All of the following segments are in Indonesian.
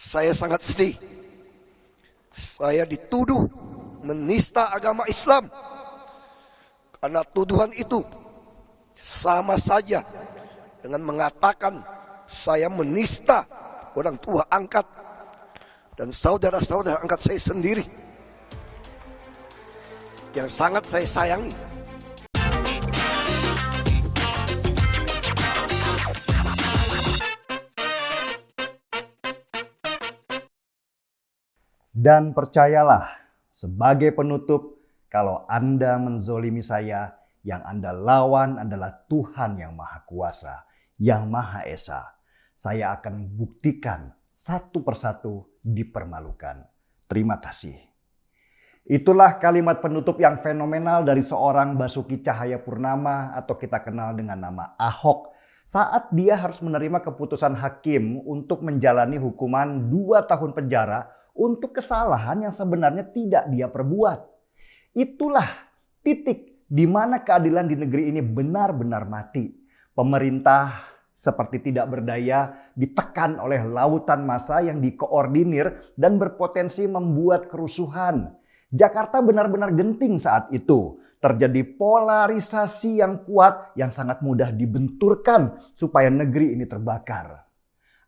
Saya sangat sedih. Saya dituduh menista agama Islam. Karena tuduhan itu sama saja dengan mengatakan saya menista orang tua angkat dan saudara-saudara angkat saya sendiri yang sangat saya sayangi. Dan percayalah, sebagai penutup, kalau Anda menzolimi saya, yang Anda lawan adalah Tuhan yang Maha Kuasa, yang Maha Esa. Saya akan buktikan satu persatu dipermalukan. Terima kasih. Itulah kalimat penutup yang fenomenal dari seorang Basuki Cahayapurnama atau kita kenal dengan nama Ahok, saat dia harus menerima keputusan hakim untuk menjalani hukuman 2 tahun penjara untuk kesalahan yang sebenarnya tidak dia perbuat. Itulah titik di mana keadilan di negeri ini benar-benar mati. Pemerintah seperti tidak berdaya, ditekan oleh lautan massa yang dikoordinir dan berpotensi membuat kerusuhan. Jakarta benar-benar genting saat itu. Terjadi polarisasi yang kuat yang sangat mudah dibenturkan supaya negeri ini terbakar.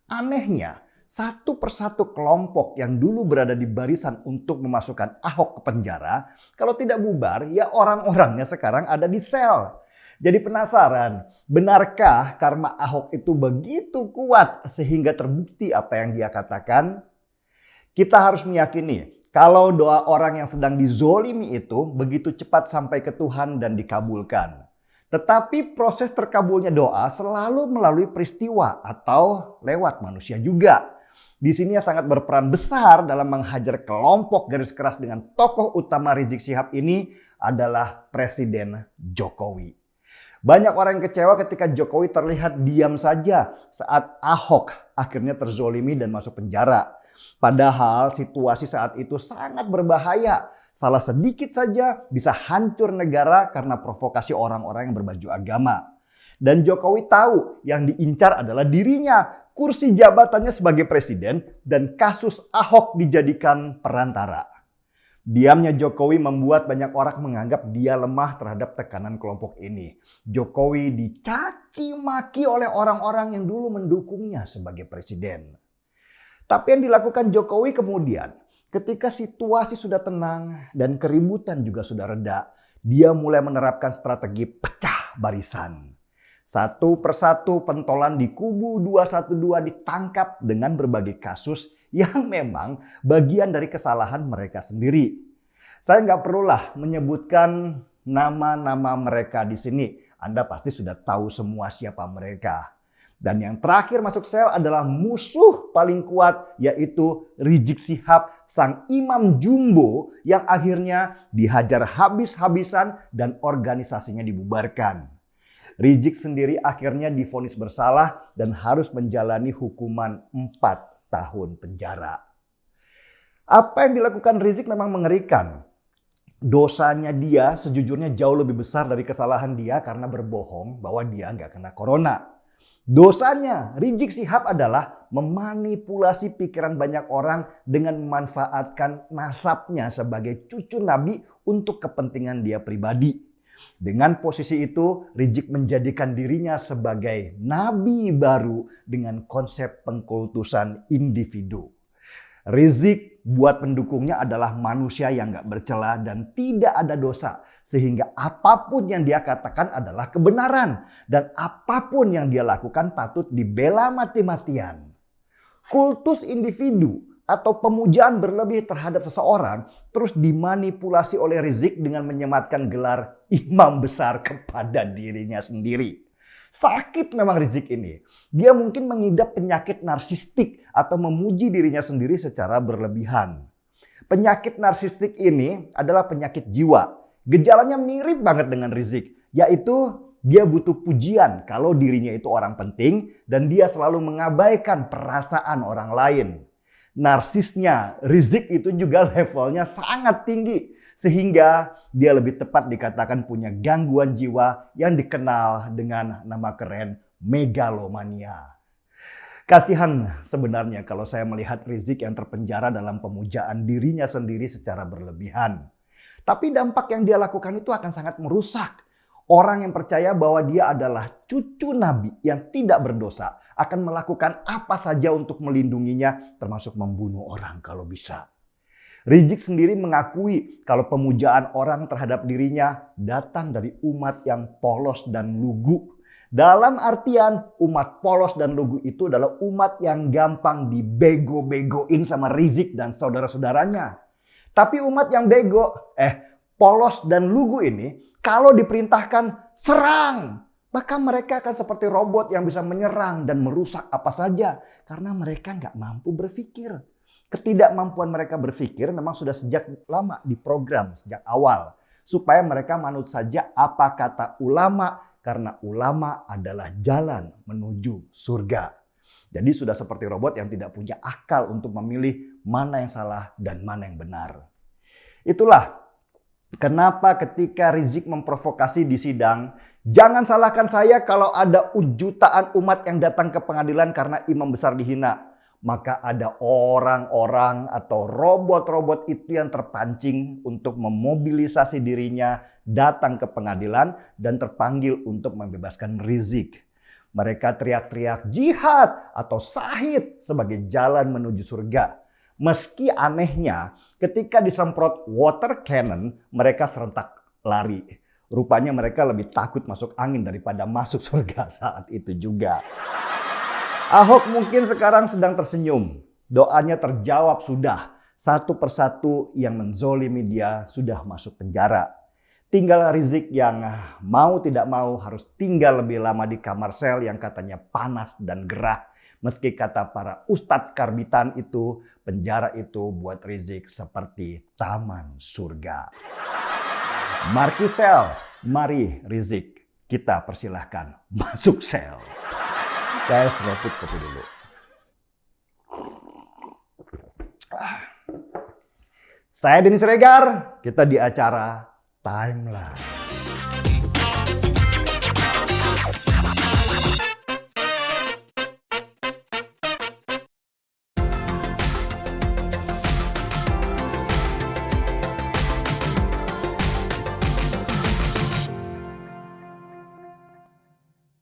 Anehnya, satu persatu kelompok yang dulu berada di barisan untuk memasukkan Ahok ke penjara, kalau tidak bubar, ya orang-orangnya sekarang ada di sel. Jadi penasaran, benarkah karma Ahok itu begitu kuat sehingga terbukti apa yang dia katakan? Kita harus meyakini kalau doa orang yang sedang dizolimi itu begitu cepat sampai ke Tuhan dan dikabulkan. Tetapi proses terkabulnya doa selalu melalui peristiwa atau lewat manusia juga. Di sini yang sangat berperan besar dalam menghajar kelompok garis keras dengan tokoh utama Rizik Syihab ini adalah Presiden Jokowi. Banyak orang yang kecewa ketika Jokowi terlihat diam saja saat Ahok akhirnya terzolimi dan masuk penjara. Padahal situasi saat itu sangat berbahaya. Salah sedikit saja bisa hancur negara karena provokasi orang-orang yang berbaju agama. Dan Jokowi tahu yang diincar adalah dirinya, kursi jabatannya sebagai presiden dan kasus Ahok dijadikan perantara. Diamnya Jokowi membuat banyak orang menganggap dia lemah terhadap tekanan kelompok ini. Jokowi dicaci maki oleh orang-orang yang dulu mendukungnya sebagai presiden. Tapi yang dilakukan Jokowi kemudian, ketika situasi sudah tenang dan keributan juga sudah reda, dia mulai menerapkan strategi pecah barisan. Satu persatu pentolan di kubu 212 ditangkap dengan berbagai kasus yang memang bagian dari kesalahan mereka sendiri. Saya nggak perlulah menyebutkan nama-nama mereka di sini. Anda pasti sudah tahu semua siapa mereka. Dan yang terakhir masuk sel adalah musuh paling kuat, yaitu Rizik Syihab, sang imam jumbo yang akhirnya dihajar habis-habisan dan organisasinya dibubarkan. Rizik sendiri akhirnya divonis bersalah dan harus menjalani hukuman 4 tahun penjara. Apa yang dilakukan Rizik memang mengerikan. Dosanya dia sejujurnya jauh lebih besar dari kesalahan dia karena berbohong bahwa dia nggak kena corona. Dosanya Rizik Syihab adalah memanipulasi pikiran banyak orang dengan memanfaatkan nasabnya sebagai cucu Nabi untuk kepentingan dia pribadi. Dengan posisi itu, Rizik menjadikan dirinya sebagai nabi baru dengan konsep pengkultusan individu. Rizik buat pendukungnya adalah manusia yang gak bercela dan tidak ada dosa. Sehingga apapun yang dia katakan adalah kebenaran. Dan apapun yang dia lakukan patut dibela mati-matian. Kultus individu atau pemujaan berlebih terhadap seseorang terus dimanipulasi oleh Rizik dengan menyematkan gelar imam besar kepada dirinya sendiri. Sakit memang Rizik ini. Dia mungkin mengidap penyakit narsistik atau memuji dirinya sendiri secara berlebihan. Penyakit narsistik ini adalah penyakit jiwa. Gejalanya mirip banget dengan Rizik, yaitu dia butuh pujian kalau dirinya itu orang penting dan dia selalu mengabaikan perasaan orang lain. Narsisnya Rizik itu juga levelnya sangat tinggi sehingga dia lebih tepat dikatakan punya gangguan jiwa yang dikenal dengan nama keren megalomania. Kasihan sebenarnya kalau saya melihat Rizik yang terpenjara dalam pemujaan dirinya sendiri secara berlebihan. Tapi dampak yang dia lakukan itu akan sangat merusak. Orang yang percaya bahwa dia adalah cucu Nabi yang tidak berdosa akan melakukan apa saja untuk melindunginya, termasuk membunuh orang kalau bisa. Rizik sendiri mengakui kalau pemujaan orang terhadap dirinya datang dari umat yang polos dan lugu. Dalam artian umat polos dan lugu itu adalah umat yang gampang dibego-begoin sama Rizik dan saudara-saudaranya. Tapi umat yang polos dan lugu ini kalau diperintahkan serang, maka mereka akan seperti robot yang bisa menyerang dan merusak apa saja karena mereka nggak mampu berpikir. Ketidakmampuan mereka berpikir memang sudah sejak lama diprogram sejak awal. Supaya mereka manut saja apa kata ulama, karena ulama adalah jalan menuju surga. Jadi sudah seperti robot yang tidak punya akal untuk memilih mana yang salah dan mana yang benar. Itulah kenapa ketika Rizik memprovokasi di sidang, jangan salahkan saya kalau ada jutaan umat yang datang ke pengadilan karena imam besar dihina. Maka ada orang-orang atau robot-robot itu yang terpancing untuk memobilisasi dirinya datang ke pengadilan dan terpanggil untuk membebaskan Rizik. Mereka teriak-teriak jihad atau syahid sebagai jalan menuju surga. Meski anehnya ketika disemprot water cannon mereka serentak lari. Rupanya mereka lebih takut masuk angin daripada masuk surga saat itu juga. Ahok mungkin sekarang sedang tersenyum. Doanya terjawab sudah. Satu persatu yang menzolimi dia sudah masuk penjara. Tinggal Rizik yang mau tidak mau harus tinggal lebih lama di kamar sel yang katanya panas dan gerah. Meski kata para ustadz karbitan itu, penjara itu buat Rizik seperti taman surga. Marki sel, mari Rizik, kita persilahkan masuk sel. Saya seruput kopi dulu. Saya Denny Siregar, kita di acara Timeline.